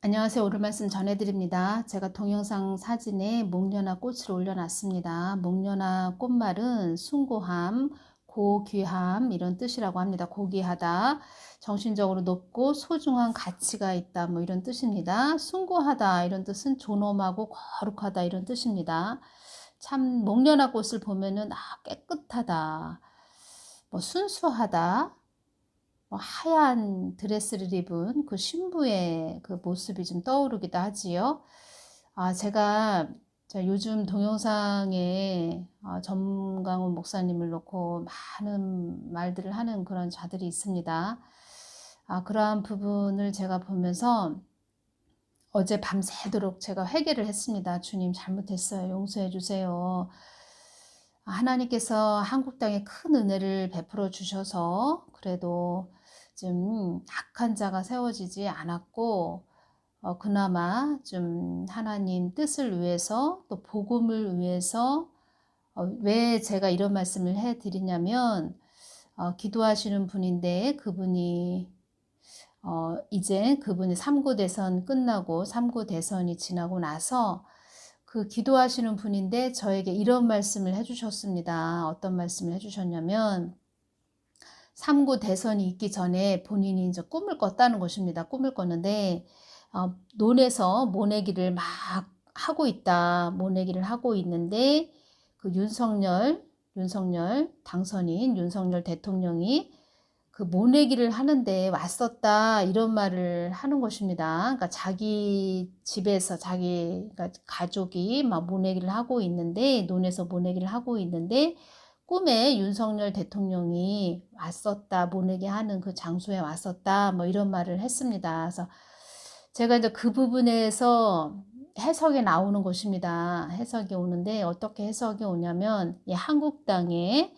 안녕하세요. 오늘 말씀 전해드립니다. 제가 동영상 사진에 목련화 꽃을 올려놨습니다. 목련화 꽃말은 숭고함, 고귀함 이런 뜻이라고 합니다. 고귀하다, 정신적으로 높고 소중한 가치가 있다 뭐 이런 뜻입니다. 숭고하다 이런 뜻은 존엄하고 거룩하다 이런 뜻입니다. 참 목련화 꽃을 보면은 깨끗하다, 뭐 순수하다, 하얀 드레스를 입은 그 신부의 그 모습이 좀 떠오르기도 하지요. 제가 요즘 동영상에 전강훈 목사님을 놓고 많은 말들을 하는 그런 자들이 있습니다. 그러한 부분을 제가 보면서 어제 밤새도록 제가 회개를 했습니다. 주님 잘못했어요. 용서해 주세요. 하나님께서 한국 땅에 큰 은혜를 베풀어 주셔서 그래도 좀 악한 자가 세워지지 않았고, 그나마 좀 하나님 뜻을 위해서 또 복음을 위해서, 왜 제가 이런 말씀을 해 드리냐면, 기도하시는 분인데 그분이 이제 그분이 3구 대선 끝나고 3구 대선이 지나고 나서 그 기도하시는 분인데 저에게 이런 말씀을 해주셨습니다. 어떤 말씀을 해주셨냐면 3구 대선이 있기 전에 본인이 이제 꿈을 꿨다는 것입니다. 꿈을 꿨는데 논에서 모내기를 막 하고 있다. 모내기를 하고 있는데 그 윤석열 당선인 윤석열 대통령이 그 모내기를 하는데 왔었다 이런 말을 하는 것입니다. 그러니까 자기 집에서 그러니까 가족이 막 모내기를 하고 있는데 논에서 모내기를 하고 있는데 꿈에 윤석열 대통령이 왔었다, 모내기 하는 그 장소에 왔었다 뭐 이런 말을 했습니다. 그래서 제가 이제 그 부분에서 해석이 나오는 것입니다. 해석이 오는데 어떻게 해석이 오냐면 한국 땅에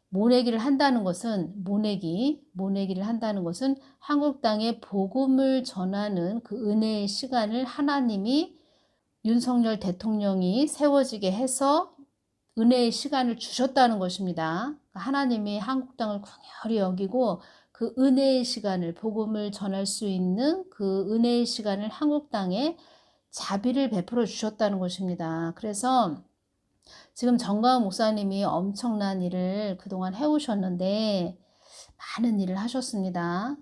모내기를 한다는 것은 모내기를 한다는 것은 한국 땅에 복음을 전하는 그 은혜의 시간을 하나님이 윤석열 대통령이 세워지게 해서 은혜의 시간을 주셨다는 것입니다. 하나님이 한국 땅을 긍휼히 여기고 그 은혜의 시간을 복음을 전할 수 있는 그 은혜의 시간을 한국 땅에 자비를 베풀어 주셨다는 것입니다. 그래서 지금 정가은 목사님이 엄청난 일을 그동안 해오셨는데 많은 일을 하셨습니다.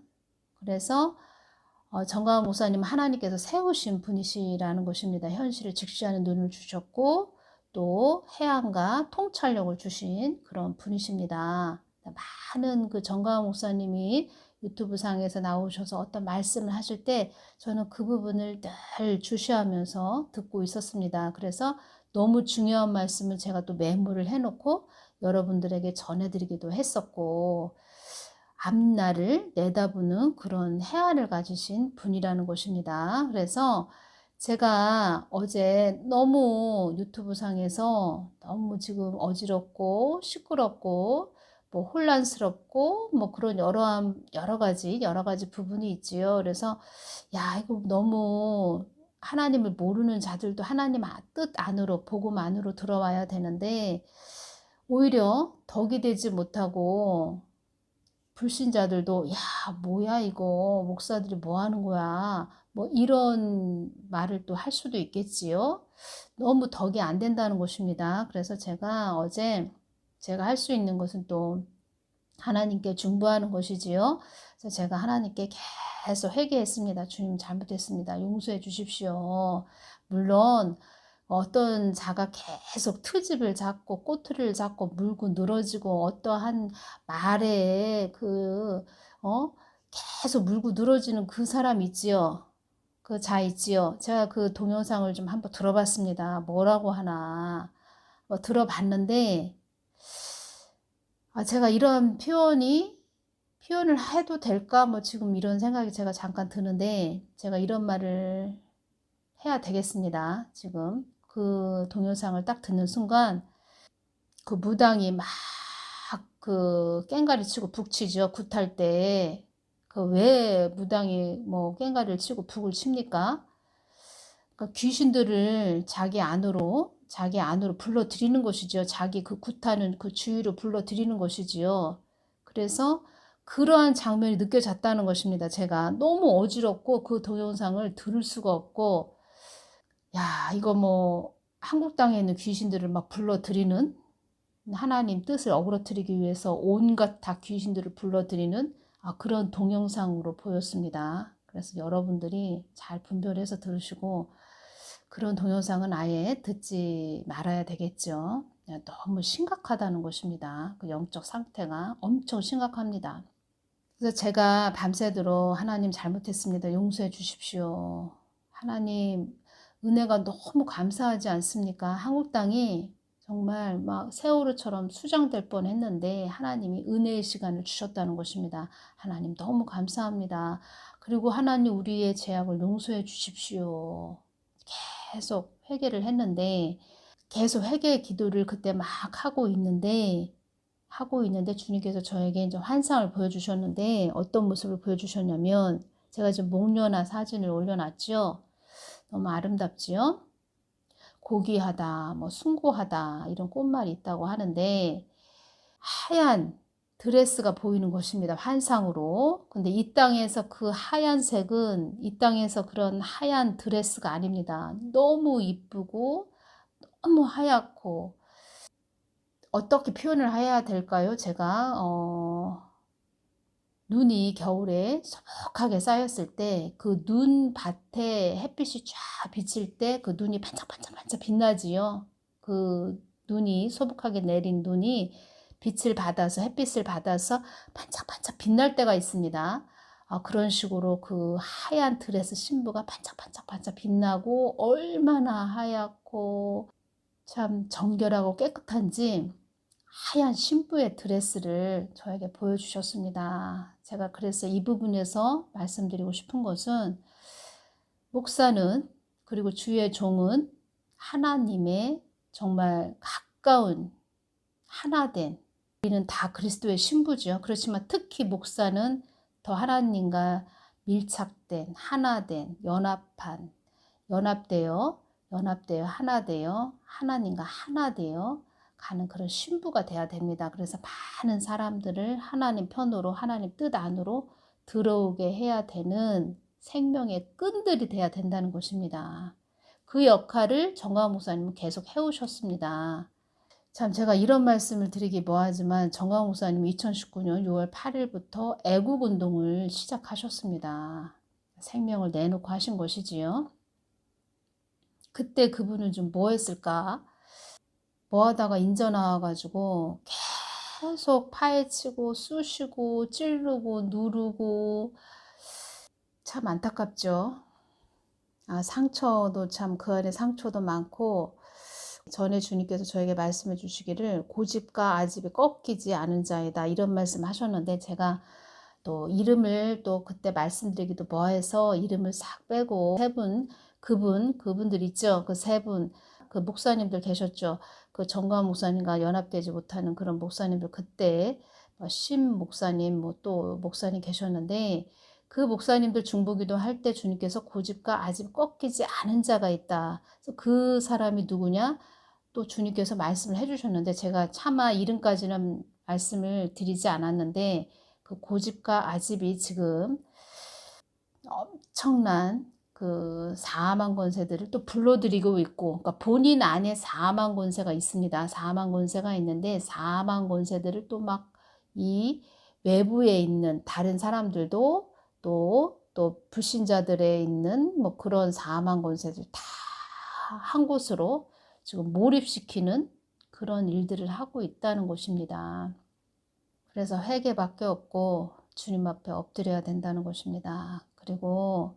그래서 정가은 목사님은 하나님께서 세우신 분이시라는 것입니다. 현실을 직시하는 눈을 주셨고 또 해안과 통찰력을 주신 그런 분이십니다. 많은 그 정가은 목사님이 유튜브 상에서 나오셔서 어떤 말씀을 하실 때 저는 그 부분을 늘 주시하면서 듣고 있었습니다. 그래서 너무 중요한 말씀을 제가 또 메모를 해놓고 여러분들에게 전해드리기도 했었고, 앞날을 내다보는 그런 해안을 가지신 분이라는 것입니다. 그래서 제가 어제 너무 유튜브 상에서 너무 지금 어지럽고 시끄럽고 뭐 혼란스럽고 뭐 그런 여러 가지 부분이 있지요. 그래서 이거 너무 하나님을 모르는 자들도 하나님 뜻 안으로 복음 안으로 들어와야 되는데 오히려 덕이 되지 못하고 불신자들도 뭐야 이거 목사들이 뭐 하는 거야 뭐 이런 말을 또 할 수도 있겠지요. 너무 덕이 안 된다는 것입니다. 그래서 제가 어제 제가 할 수 있는 것은 또 하나님께 중보하는 것이지요. 그래서 제가 하나님께 계속 회개했습니다. 주님 잘못했습니다. 용서해 주십시오. 물론 어떤 자가 계속 트집을 잡고 꼬투리를 잡고 물고 늘어지고 어떠한 말에 계속 물고 늘어지는 그 사람 있지요. 그 자 있지요. 제가 그 동영상을 좀 한번 들어봤습니다. 뭐라고 하나 들어봤는데 제가 이런 표현을 해도 될까? 뭐 지금 이런 생각이 제가 잠깐 드는데 제가 이런 말을 해야 되겠습니다. 지금 그 동영상을 딱 듣는 순간 그 무당이 막 그 깽가리 치고 북치죠. 굿할 때. 그 왜 무당이 뭐 깽가리를 치고 북을 칩니까? 그러니까 귀신들을 자기 안으로 불러들이는 것이죠. 자기 그 굿하는 그 주위로 불러들이는 것이지요. 그래서 그러한 장면이 느껴졌다는 것입니다. 제가 너무 어지럽고 그 동영상을 들을 수가 없고, 야, 이거 뭐 한국 땅에 있는 귀신들을 막 불러들이는, 하나님 뜻을 어그러뜨리기 위해서 온갖 다 귀신들을 불러들이는 그런 동영상으로 보였습니다. 그래서 여러분들이 잘 분별해서 들으시고, 그런 동영상은 아예 듣지 말아야 되겠죠. 너무 심각하다는 것입니다. 그 영적 상태가 엄청 심각합니다. 그래서 제가 밤새도록 하나님 잘못했습니다. 용서해 주십시오. 하나님 은혜가 너무 감사하지 않습니까? 한국 땅이 정말 막 세월호처럼 수장될 뻔했는데 하나님이 은혜의 시간을 주셨다는 것입니다. 하나님 너무 감사합니다. 그리고 하나님 우리의 죄악을 용서해 주십시오. 계속 회개를 했는데, 계속 회개의 기도를 그때 막 하고 있는데 주님께서 저에게 이제 환상을 보여주셨는데, 어떤 모습을 보여주셨냐면, 제가 지금 목련화 사진을 올려놨죠. 너무 아름답지요? 고귀하다, 뭐 숭고하다 이런 꽃말이 있다고 하는데, 하얀 드레스가 보이는 것입니다. 환상으로. 근데 이 땅에서 그 하얀색은 이 땅에서 그런 하얀 드레스가 아닙니다. 너무 이쁘고 너무 하얗고, 어떻게 표현을 해야 될까요? 제가 눈이 겨울에 소복하게 쌓였을 때 그 눈밭에 햇빛이 쫙 비칠 때 그 눈이 반짝반짝반짝 빛나지요. 그 눈이 소복하게 내린 눈이 빛을 받아서, 햇빛을 받아서 반짝반짝 빛날 때가 있습니다. 그런 식으로 그 하얀 드레스 신부가 반짝반짝반짝 빛나고, 얼마나 하얗고 참 정결하고 깨끗한지 하얀 신부의 드레스를 저에게 보여주셨습니다. 제가 그래서 이 부분에서 말씀드리고 싶은 것은, 목사는, 그리고 주의 종은 하나님의 정말 가까운 하나된, 우리는 다 그리스도의 신부죠. 그렇지만 특히 목사는 더 하나님과 밀착된, 하나된, 연합되어 하나되어 하나님과 하나되어 가는 그런 신부가 돼야 됩니다. 그래서 많은 사람들을 하나님 편으로, 하나님 뜻 안으로 들어오게 해야 되는 생명의 끈들이 돼야 된다는 것입니다. 그 역할을 정광 목사님은 계속 해오셨습니다. 참, 제가 이런 말씀을 드리기 뭐하지만 정광 목사님이 2019년 6월 8일부터 애국운동을 시작하셨습니다. 생명을 내놓고 하신 것이지요. 그때 그분은 좀 뭐 했을까? 뭐 하다가 인저 나와가지고 계속 파헤치고 쑤시고 찌르고 누르고, 참 안타깝죠. 상처도 참, 그 안에 상처도 많고, 전에 주님께서 저에게 말씀해 주시기를 고집과 아집이 꺾이지 않은 자이다, 이런 말씀 하셨는데, 제가 또 이름을 또 그때 말씀드리기도 뭐해서 이름을 싹 빼고, 그분들 있죠. 그 세 분, 그 목사님들 계셨죠. 그 정광 목사님과 연합되지 못하는 그런 목사님들, 그때 심 목사님, 뭐 또 목사님 계셨는데, 그 목사님들 중보기도 할 때 주님께서 고집과 아집 꺾이지 않은 자가 있다. 그래서 그 사람이 누구냐? 또 주님께서 말씀을 해주셨는데, 제가 차마 이름까지는 말씀을 드리지 않았는데, 그 고집과 아집이 지금 엄청난 그 사망 권세들을 또 불러들이고 있고, 그러니까 본인 안에 사망 권세가 있습니다. 사망 권세가 있는데, 사망 권세들을 또 막 이 외부에 있는 다른 사람들도 또 불신자들에 있는 뭐 그런 사망 권세들 다 한 곳으로 지금 몰입시키는 그런 일들을 하고 있다는 것입니다. 그래서 회개밖에 없고 주님 앞에 엎드려야 된다는 것입니다. 그리고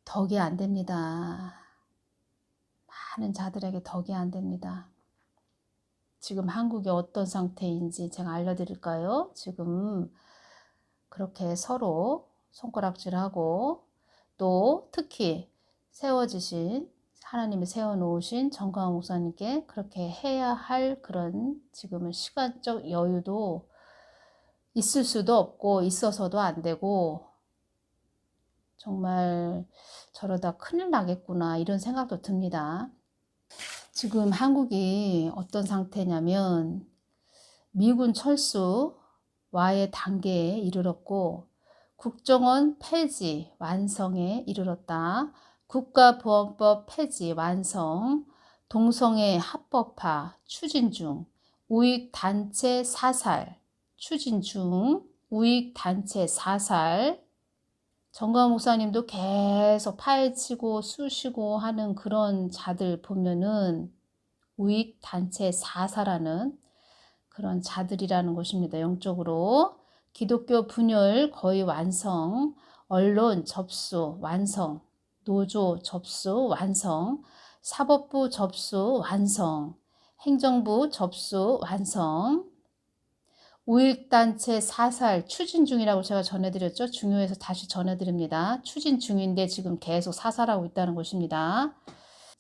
덕이 안 됩니다. 많은 자들에게 덕이 안 됩니다. 지금 한국이 어떤 상태인지 제가 알려드릴까요? 지금 그렇게 서로 손가락질하고, 또 특히 세워지신, 하나님이 세워놓으신 정광 목사님께 그렇게 해야 할 그런 지금은 시간적 여유도 있을 수도 없고 있어서도 안 되고, 정말 저러다 큰일 나겠구나, 이런 생각도 듭니다. 지금 한국이 어떤 상태냐면, 미군 철수, 와의 단계에 이르렀고 국정원 폐지 완성에 이르렀다. 국가보안법 폐지 완성, 동성애 합법화 추진 중, 우익단체 사살 추진 중, 우익단체 사살. 정광훈 목사님도 계속 파헤치고 쑤시고 하는 그런 자들 보면은 우익단체 사살하는 그런 자들이라는 것입니다. 영적으로. 기독교 분열 거의 완성, 언론 접수 완성, 노조 접수 완성, 사법부 접수 완성, 행정부 접수 완성, 우익단체 사살 추진 중이라고 제가 전해드렸죠. 중요해서 다시 전해드립니다. 추진 중인데 지금 계속 사살하고 있다는 것입니다.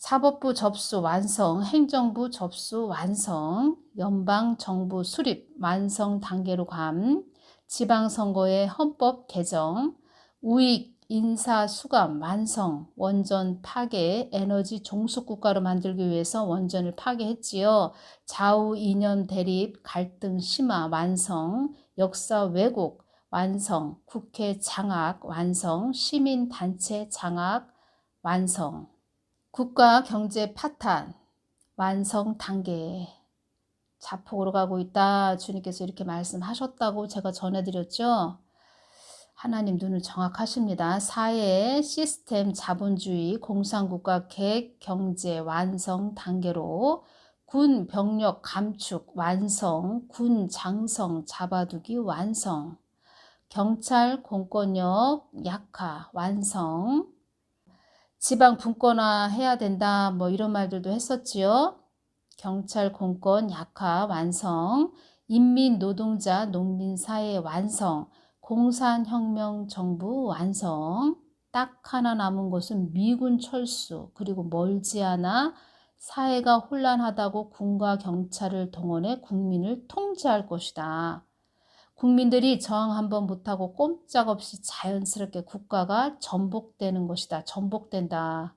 사법부 접수 완성, 행정부 접수 완성, 연방정부 수립 완성 단계로 감, 지방선거의 헌법 개정, 우익 인사 수감 완성, 원전 파괴, 에너지 종속국가로 만들기 위해서 원전을 파괴했지요. 좌우 이념 대립, 갈등 심화 완성, 역사 왜곡 완성, 국회 장악 완성, 시민단체 장악 완성, 국가 경제 파탄 완성 단계. 자폭으로 가고 있다. 주님께서 이렇게 말씀하셨다고 제가 전해드렸죠. 하나님 눈을 정확하십니다. 사회 시스템 자본주의 공산국가 계획 경제 완성 단계로 군 병력 감축 완성, 군 장성 잡아두기 완성, 경찰 공권력 약화 완성, 지방 분권화 해야 된다 뭐 이런 말들도 했었지요. 경찰 공권 약화 완성, 인민 노동자 농민 사회 완성, 공산혁명 정부 완성. 딱 하나 남은 것은 미군 철수, 그리고 멀지 않아 사회가 혼란하다고 군과 경찰을 동원해 국민을 통제할 것이다. 국민들이 저항 한번 못하고 꼼짝없이 자연스럽게 국가가 전복되는 것이다. 전복된다.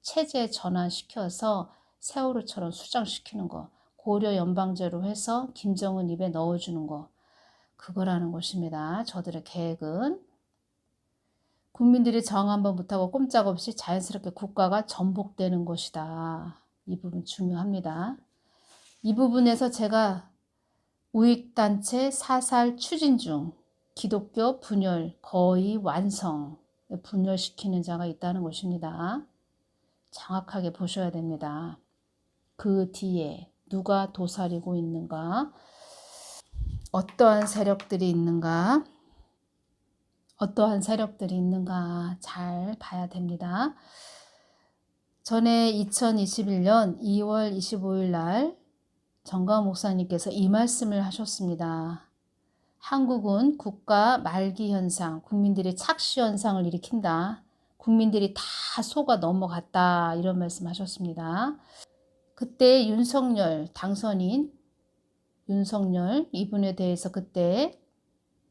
체제 전환시켜서 세월호처럼 수장시키는 거. 고려 연방제로 해서 김정은 입에 넣어주는 거. 그거라는 것입니다. 저들의 계획은. 국민들이 저항 한번 못하고 꼼짝없이 자연스럽게 국가가 전복되는 것이다. 이 부분 중요합니다. 이 부분에서 제가 우익단체 사살 추진 중, 기독교 분열 거의 완성, 분열시키는 자가 있다는 것입니다. 정확하게 보셔야 됩니다. 그 뒤에 누가 도사리고 있는가, 어떠한 세력들이 있는가, 어떠한 세력들이 있는가 잘 봐야 됩니다. 전에 2021년 2월 25일 날 정광훈 목사님께서 이 말씀을 하셨습니다. 한국은 국가 말기 현상, 국민들의 착시 현상을 일으킨다. 국민들이 다 속아 넘어갔다. 이런 말씀 하셨습니다. 그때 윤석열 당선인 윤석열 이분에 대해서 그때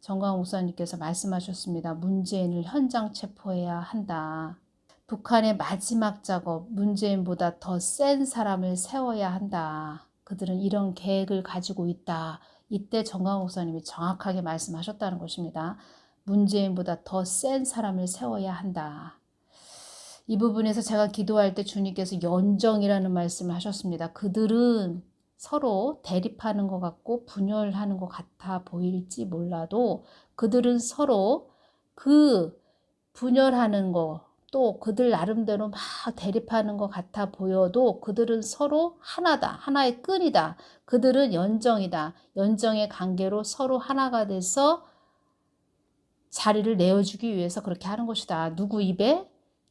정광훈 목사님께서 말씀하셨습니다. 문재인을 현장 체포해야 한다. 북한의 마지막 작업, 문재인보다 더 센 사람을 세워야 한다. 그들은 이런 계획을 가지고 있다. 이때 정광훈 목사님이 정확하게 말씀하셨다는 것입니다. 문재인보다 더 센 사람을 세워야 한다. 이 부분에서 제가 기도할 때 주님께서 연정이라는 말씀을 하셨습니다. 그들은 서로 대립하는 것 같고 분열하는 것 같아 보일지 몰라도 그들은 서로 그 분열하는 거, 또 그들 나름대로 막 대립하는 것 같아 보여도 그들은 서로 하나다. 하나의 끈이다. 그들은 연정이다. 연정의 관계로 서로 하나가 돼서 자리를 내어주기 위해서 그렇게 하는 것이다. 누구 입에?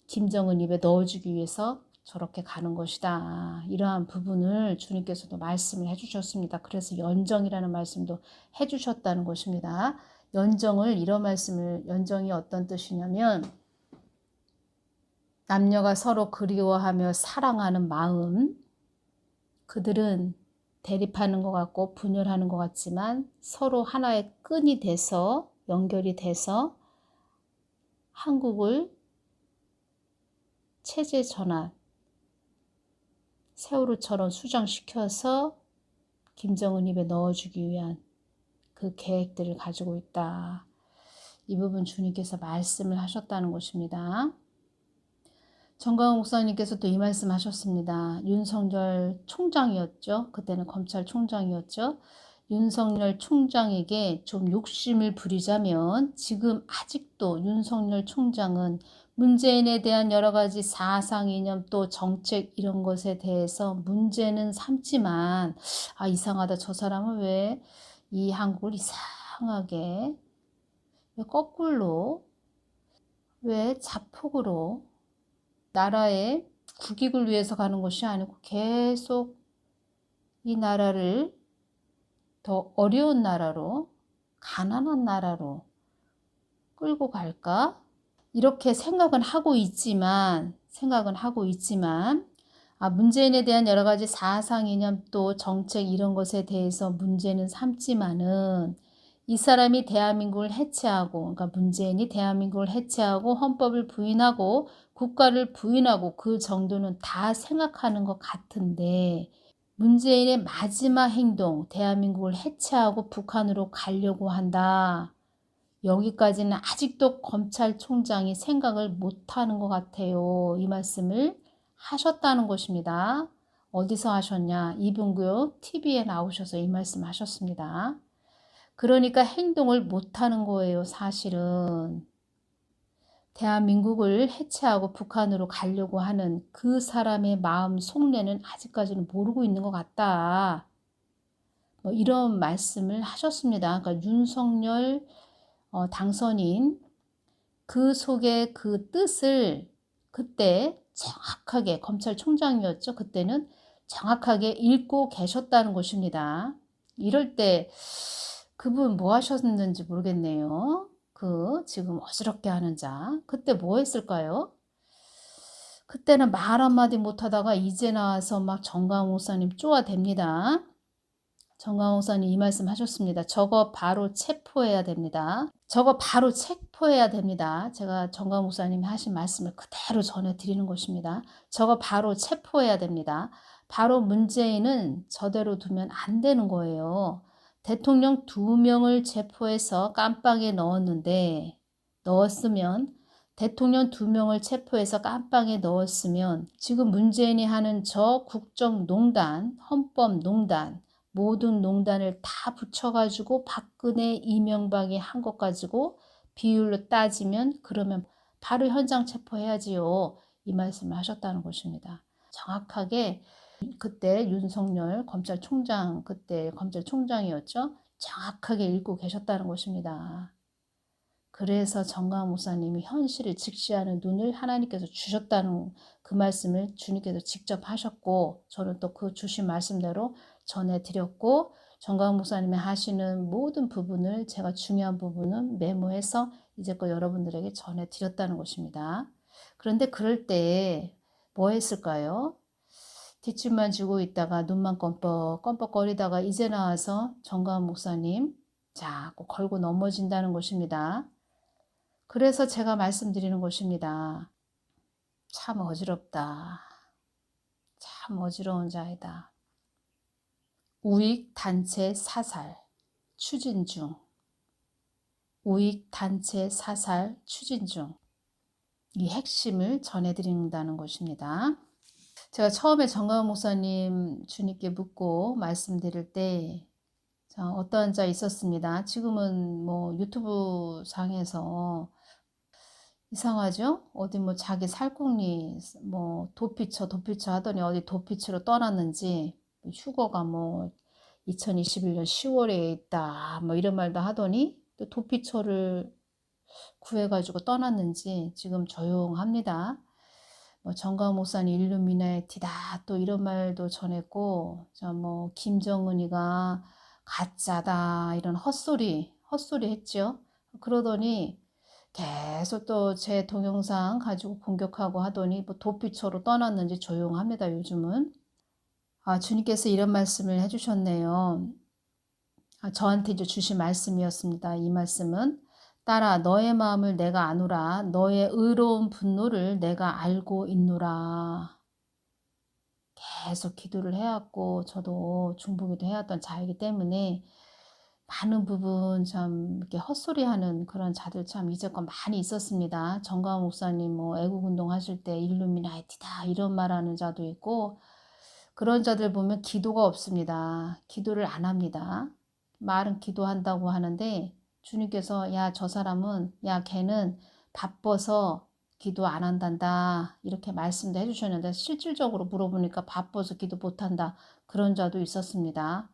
김정은 입에 넣어주기 위해서 저렇게 가는 것이다. 이러한 부분을 주님께서도 말씀을 해주셨습니다. 그래서 연정이라는 말씀도 해주셨다는 것입니다. 연정을 이런 말씀을 연정이 어떤 뜻이냐면 남녀가 서로 그리워하며 사랑하는 마음, 그들은 대립하는 것 같고 분열하는 것 같지만 서로 하나의 끈이 돼서 연결이 돼서 한국을 체제 전환, 세월호처럼 수장시켜서 김정은 입에 넣어주기 위한 그 계획들을 가지고 있다. 이 부분 주님께서 말씀을 하셨다는 것입니다. 정광훈 목사님께서 또 이 말씀 하셨습니다. 윤석열 총장이었죠. 그때는 검찰총장이었죠. 윤석열 총장에게 좀 욕심을 부리자면 지금 아직도 윤석열 총장은 문재인에 대한 여러 가지 사상 이념 또 정책 이런 것에 대해서 문제는 삼지만 이상하다. 저 사람은 왜 이 한국을 이상하게 왜 거꾸로 왜 자폭으로 나라의 국익을 위해서 가는 것이 아니고 계속 이 나라를 더 어려운 나라로 가난한 나라로 끌고 갈까? 이렇게 생각은 하고 있지만 문재인에 대한 여러 가지 사상 이념 또 정책 이런 것에 대해서 문제는 삼지만은 이 사람이 대한민국을 해체하고 그러니까 문재인이 대한민국을 해체하고 헌법을 부인하고 국가를 부인하고 그 정도는 다 생각하는 것 같은데 문재인의 마지막 행동 대한민국을 해체하고 북한으로 가려고 한다. 여기까지는 아직도 검찰총장이 생각을 못하는 것 같아요. 이 말씀을 하셨다는 것입니다. 어디서 하셨냐? 이분교육 TV에 나오셔서 이 말씀 하셨습니다. 그러니까 행동을 못하는 거예요. 사실은. 대한민국을 해체하고 북한으로 가려고 하는 그 사람의 마음 속내는 아직까지는 모르고 있는 것 같다. 뭐 이런 말씀을 하셨습니다. 그러니까 윤석열 당선인 그 속의 그 뜻을 그때 정확하게 검찰총장이었죠. 그때는 정확하게 읽고 계셨다는 것입니다. 이럴 때 그분 뭐 하셨는지 모르겠네요. 그 지금 어지럽게 하는 자. 그때 뭐 했을까요? 그때는 말 한마디 못하다가 이제 나와서 막 정광훈 목사님 쪼아댑니다. 정광훈 목사님 이 말씀 하셨습니다. 저거 바로 체포해야 됩니다. 저거 바로 체포해야 됩니다. 제가 정광훈 목사님이 하신 말씀을 그대로 전해드리는 것입니다. 저거 바로 체포해야 됩니다. 바로 문재인은 저대로 두면 안 되는 거예요. 대통령 2명을 체포해서 깜빵에 넣었으면 대통령 2명을 체포해서 깜빵에 넣었으면 지금 문재인이 하는 저 국정농단, 헌법농단 모든 농단을 다 붙여가지고 박근혜, 이명박이 한 것 가지고 비율로 따지면 그러면 바로 현장 체포해야지요. 이 말씀을 하셨다는 것입니다. 정확하게 그때 윤석열 검찰총장, 그때 검찰총장이었죠. 정확하게 읽고 계셨다는 것입니다. 그래서 정광훈 목사님이 현실을 직시하는 눈을 하나님께서 주셨다는 그 말씀을 주님께서 직접 하셨고 저는 또 그 주신 말씀대로 전해드렸고 정광훈 목사님이 하시는 모든 부분을 제가 중요한 부분은 메모해서 이제껏 여러분들에게 전해드렸다는 것입니다. 그런데 그럴 때 뭐 했을까요? 뒷짐만 지고 있다가 눈만 껌뻑껌뻑거리다가 이제 나와서 정광훈 목사님 자꾸 걸고 넘어진다는 것입니다. 그래서 제가 말씀드리는 것입니다. 참 어지럽다. 참 어지러운 자이다. 우익단체 사살 추진 중. 우익단체 사살 추진 중. 이 핵심을 전해드린다는 것입니다. 제가 처음에 정광훈 목사님 주님께 묻고 말씀드릴 때 어떠한 자 있었습니다. 지금은 뭐 유튜브 상에서 이상하죠? 어디 뭐 자기 살궁리 뭐 도피처 하더니 어디 도피처로 떠났는지 휴거가 뭐 2021년 10월에 있다 뭐 이런 말도 하더니 또 도피처를 구해가지고 떠났는지 지금 조용합니다. 뭐 정광훈 목사님 일루미나티다 또 이런 말도 전했고 뭐 김정은이가 가짜다 이런 헛소리 했죠. 그러더니 계속 또 제 동영상 가지고 공격하고 하더니 뭐 도피처로 떠났는지 조용합니다. 요즘은. 주님께서 이런 말씀을 해주셨네요. 저한테 이제 주신 말씀이었습니다. 이 말씀은 딸아 너의 마음을 내가 아노라 너의 의로운 분노를 내가 알고 있노라. 계속 기도를 해왔고 저도 중보기도 해왔던 자이기 때문에 많은 부분 참 이렇게 헛소리하는 그런 자들 참 이제껏 많이 있었습니다. 정광훈 목사님 뭐 애국운동 하실 때 일루미나이티다 이런 말하는 자도 있고, 그런 자들 보면 기도가 없습니다. 기도를 안 합니다. 말은 기도한다고 하는데 주님께서 야, 저 사람은, 야, 걔는 바빠서 기도 안 한단다 이렇게 말씀도 해주셨는데, 실질적으로 물어보니까 바빠서 기도 못한다 그런 자도 있었습니다.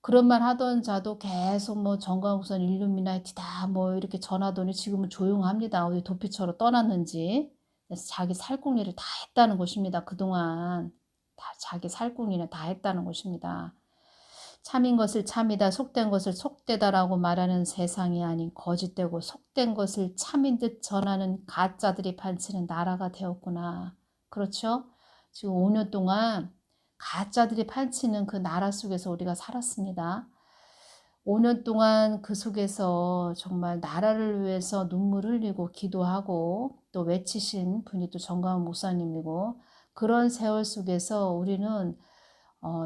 그런 말 하던 자도 계속 뭐 정광욱선 일루미나이티다 뭐 이렇게 전하더니 지금은 조용합니다. 어디 도피처로 떠났는지. 그래서 자기 살궁리를 다 했다는 것입니다. 그동안 다 자기 살궁리는 다 했다는 것입니다. 참인 것을 참이다, 속된 것을 속되다라고 말하는 세상이 아닌 거짓되고 속된 것을 참인 듯 전하는 가짜들이 판치는 나라가 되었구나. 그렇죠? 지금 5년 동안 가짜들이 판치는 그 나라 속에서 우리가 살았습니다. 5년 동안 그 속에서 정말 나라를 위해서 눈물 흘리고 기도하고 또 외치신 분이 또 정광훈 목사님이고, 그런 세월 속에서 우리는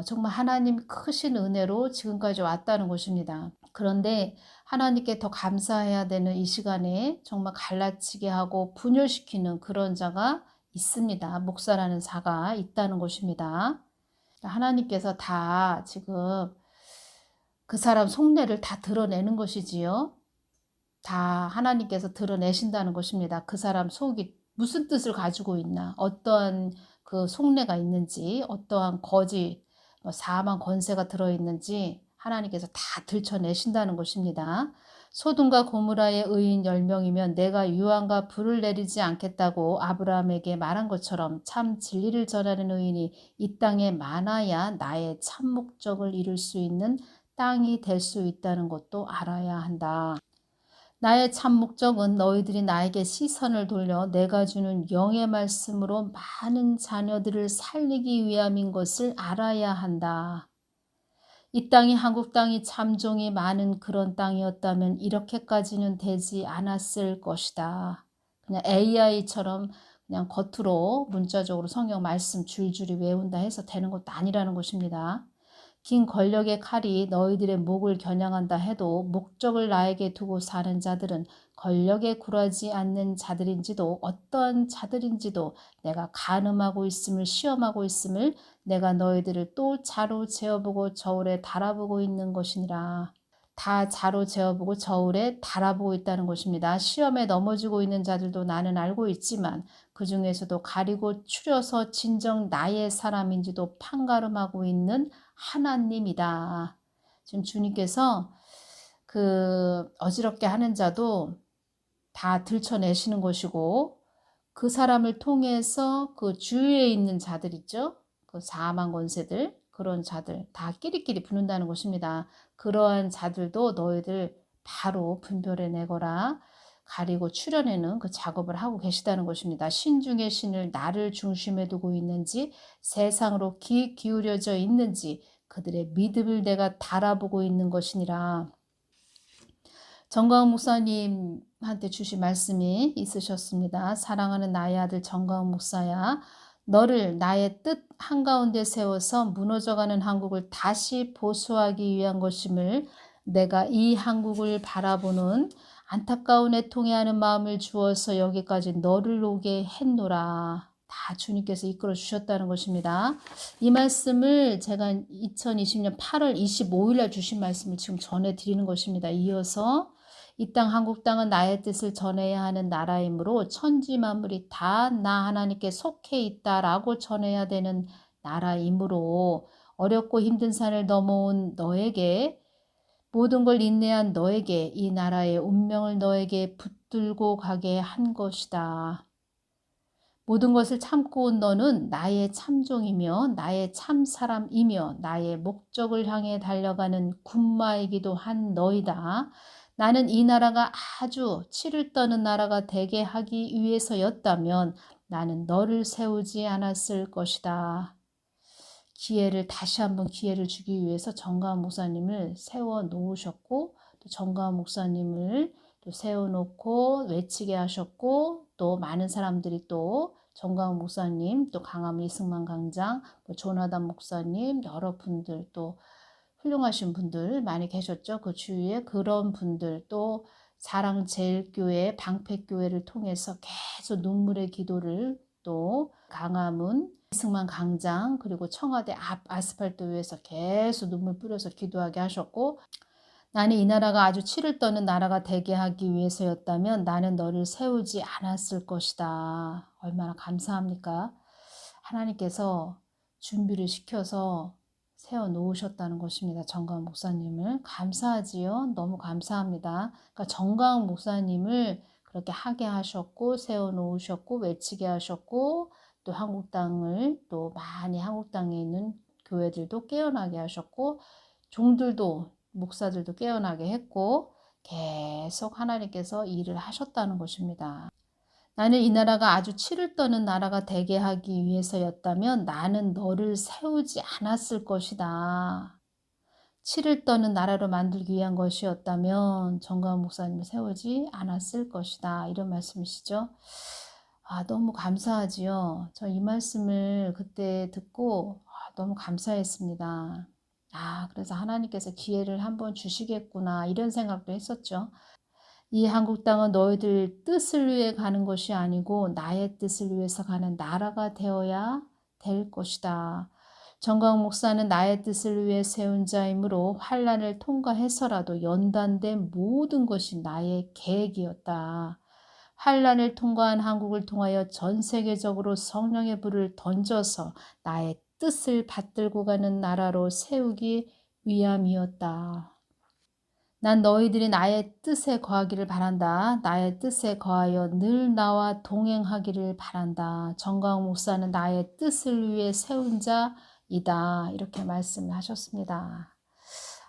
정말 하나님 크신 은혜로 지금까지 왔다는 것입니다. 그런데 하나님께 더 감사해야 되는 이 시간에 정말 갈라치게 하고 분열시키는 그런 자가 있습니다. 목사라는 자가 있다는 것입니다. 하나님께서 다 지금 그 사람 속내를 다 드러내는 것이지요. 다 하나님께서 드러내신다는 것입니다. 그 사람 속이 무슨 뜻을 가지고 있나, 어떠한 그 속내가 있는지, 어떠한 거짓, 사망 권세가 들어있는지 하나님께서 다 들춰내신다는 것입니다. 소돔과 고무라의 의인 10명이면 내가 유황과 불을 내리지 않겠다고 아브라함에게 말한 것처럼 참 진리를 전하는 의인이 이 땅에 많아야 나의 참 목적을 이룰 수 있는 땅이 될 수 있다는 것도 알아야 한다. 나의 참 목적은 너희들이 나에게 시선을 돌려 내가 주는 영의 말씀으로 많은 자녀들을 살리기 위함인 것을 알아야 한다. 이 땅이 한국 땅이 참종이 많은 그런 땅이었다면 이렇게까지는 되지 않았을 것이다. 그냥 AI처럼 그냥 겉으로 문자적으로 성경 말씀 줄줄이 외운다 해서 되는 것도 아니라는 것입니다. 긴 권력의 칼이 너희들의 목을 겨냥한다 해도 목적을 나에게 두고 사는 자들은 권력에 굴하지 않는 자들인지도 어떠한 자들인지도 내가 간음하고 있음을 시험하고 있음을 내가 너희들을 또 자로 재어보고 저울에 달아보고 있는 것이니라. 다 자로 재어보고 저울에 달아보고 있다는 것입니다. 시험에 넘어지고 있는 자들도 나는 알고 있지만 그 중에서도 가리고 추려서 진정 나의 사람인지도 판가름하고 있는 하나님이다. 지금 주님께서 그 어지럽게 하는 자도 다 들춰내시는 것이고, 그 사람을 통해서 그 주위에 있는 자들 있죠? 그 사망 권세들, 그런 자들 다 끼리끼리 붙는다는 것입니다. 그러한 자들도 너희들 바로 분별해내거라. 가리고 추려내는 그 작업을 하고 계시다는 것입니다. 신 중의 신을 나를 중심에 두고 있는지, 세상으로 귀 기울여져 있는지 그들의 믿음을 내가 달아보고 있는 것이니라. 정광훈 목사님한테 주신 말씀이 있으셨습니다. 사랑하는 나의 아들 정광훈 목사야, 너를 나의 뜻 한가운데 세워서 무너져가는 한국을 다시 보수하기 위한 것임을 내가 이 한국을 바라보는 안타까운 애통해하는 마음을 주어서 여기까지 너를 오게 했노라. 다 주님께서 이끌어 주셨다는 것입니다. 이 말씀을 제가 2020년 8월 25일 날 주신 말씀을 지금 전해드리는 것입니다. 이어서 이 땅 한국 땅은 나의 뜻을 전해야 하는 나라이므로 천지 만물이 다 나 하나님께 속해 있다라고 전해야 되는 나라이므로 어렵고 힘든 산을 넘어온 너에게, 모든 걸 인내한 너에게 이 나라의 운명을 너에게 붙들고 가게 한 것이다. 모든 것을 참고 온 너는 나의 참종이며 나의 참사람이며 나의 목적을 향해 달려가는 군마이기도 한 너이다. 나는 이 나라가 아주 치를 떠는 나라가 되게 하기 위해서였다면 나는 너를 세우지 않았을 것이다. 기회를 다시 한번 기회를 주기 위해서 정가은 목사님을 세워 놓으셨고, 또 정가은 목사님을 또 세워놓고 외치게 하셨고, 또 많은 사람들이 또 정가은 목사님, 또 강함 이승만 강장, 또 조나단 목사님, 여러 분들 또 훌륭하신 분들 많이 계셨죠. 그 주위에 그런 분들, 또 사랑제일교회 방패교회를 통해서 계속 눈물의 기도를, 또 강화문 이승만 광장 그리고 청와대 앞 아스팔트 위에서 계속 눈물 뿌려서 기도하게 하셨고, 나는 이 나라가 아주 치를 떠는 나라가 되게 하기 위해서였다면 나는 너를 세우지 않았을 것이다. 얼마나 감사합니까? 하나님께서 준비를 시켜서 세워 놓으셨다는 것입니다. 정광훈 목사님을. 감사하지요. 너무 감사합니다. 그러니까 정광훈 목사님을 그렇게 하게 하셨고, 세워 놓으셨고, 외치게 하셨고, 또 한국당을, 또 많이 한국당에 있는 교회들도 깨어나게 하셨고, 종들도, 목사들도 깨어나게 했고, 계속 하나님께서 일을 하셨다는 것입니다. 나는 이 나라가 아주 치를 떠는 나라가 되게 하기 위해서였다면 나는 너를 세우지 않았을 것이다. 치를 떠는 나라로 만들기 위한 것이었다면 정광훈 목사님을 세우지 않았을 것이다. 이런 말씀이시죠. 너무 감사하지요. 저 이 말씀을 그때 듣고 너무 감사했습니다. 그래서 하나님께서 기회를 한번 주시겠구나 이런 생각도 했었죠. 이 한국 땅은 너희들 뜻을 위해 가는 것이 아니고 나의 뜻을 위해서 가는 나라가 되어야 될 것이다. 정광훈 목사는 나의 뜻을 위해 세운 자이므로 환난을 통과해서라도 연단된 모든 것이 나의 계획이었다. 환난을 통과한 한국을 통하여 전 세계적으로 성령의 불을 던져서 나의 뜻을 받들고 가는 나라로 세우기 위함이었다. 난 너희들이 나의 뜻에 거하기를 바란다. 나의 뜻에 거하여 늘 나와 동행하기를 바란다. 정광훈 목사는 나의 뜻을 위해 세운 자이다. 이렇게 말씀을 하셨습니다.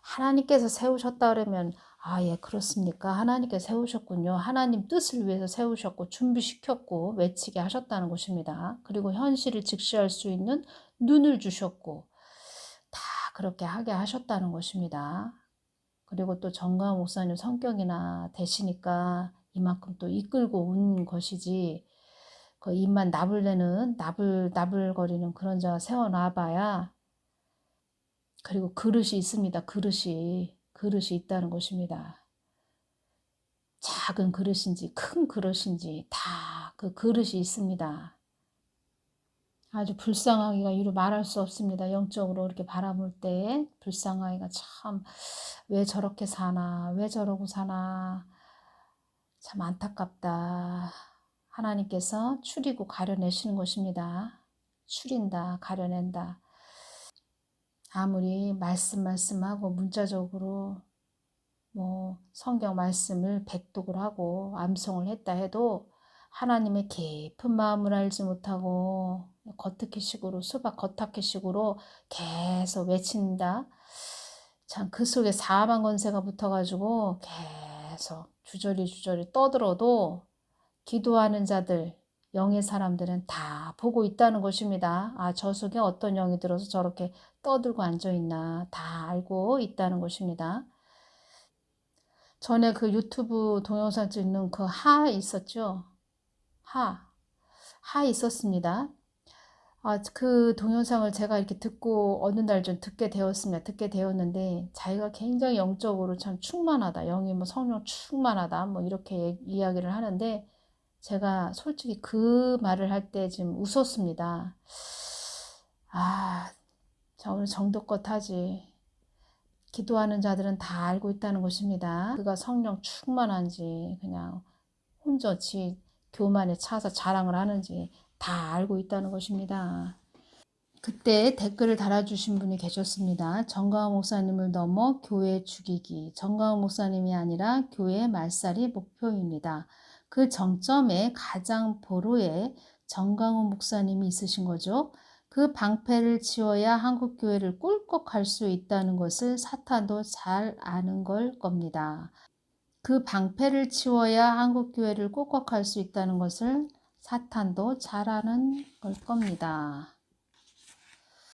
하나님께서 세우셨다 그러면 예, 그렇습니까? 하나님께서 세우셨군요. 하나님 뜻을 위해서 세우셨고 준비시켰고 외치게 하셨다는 것입니다. 그리고 현실을 직시할 수 있는 눈을 주셨고 다 그렇게 하게 하셨다는 것입니다. 그리고 또 정광훈 목사님 성격이나 되시니까 이만큼 또 이끌고 온 것이지, 그 입만 나불대는 나불거리는 그런 자 세워놔봐야, 그리고 그릇이 있습니다. 그릇이 있다는 것입니다. 작은 그릇인지 큰 그릇인지 다 그 그릇이 있습니다. 아주 불쌍하기가 이루 말할 수 없습니다. 영적으로 이렇게 바라볼 때 불쌍하기가 참, 왜 저렇게 사나, 왜 저러고 사나, 참 안타깝다. 하나님께서 추리고 가려내시는 것입니다. 추린다, 가려낸다. 아무리 말씀하고 문자적으로 성경 말씀을 백독을 하고 암송을 했다 해도 하나님의 깊은 마음을 알지 못하고 겉핥기식으로, 수박 겉핥기식으로 계속 외친다. 참 그 속에 사망 권세가 붙어가지고 계속 주저리 떠들어도 기도하는 자들, 영의 사람들은 다 보고 있다는 것입니다. 저 속에 어떤 영이 들어서 저렇게 떠들고 앉아있나 다 알고 있다는 것입니다. 전에 그 유튜브 동영상 찍는 그 있었죠? 하 있었습니다. 그 동영상을 제가 이렇게 듣고 어느 날 좀 듣게 되었습니다. 듣게 되었는데 자기가 굉장히 영적으로 참 충만하다. 영이 성령 충만하다. 이렇게 이야기를 하는데 제가 솔직히 그 말을 할 때 지금 웃었습니다. 자, 오늘 정도껏 하지. 기도하는 자들은 다 알고 있다는 것입니다. 그가 성령 충만한지 그냥 혼자 교만에 차서 자랑을 하는지 다 알고 있다는 것입니다. 그때 댓글을 달아주신 분이 계셨습니다. 정광훈 목사님을 넘어 교회 죽이기. 정광훈 목사님이 아니라 교회 말살이 목표입니다. 그 정점에 가장 보로에 정광훈 목사님이 있으신 거죠. 그 방패를 치워야 한국교회를 꿀꺽 갈 수 있다는 것을 사탄도 잘 아는 걸 겁니다. 그 방패를 치워야 한국교회를 꿀꺽 갈 수 있다는 것을 사탄도 잘 아는 걸 겁니다.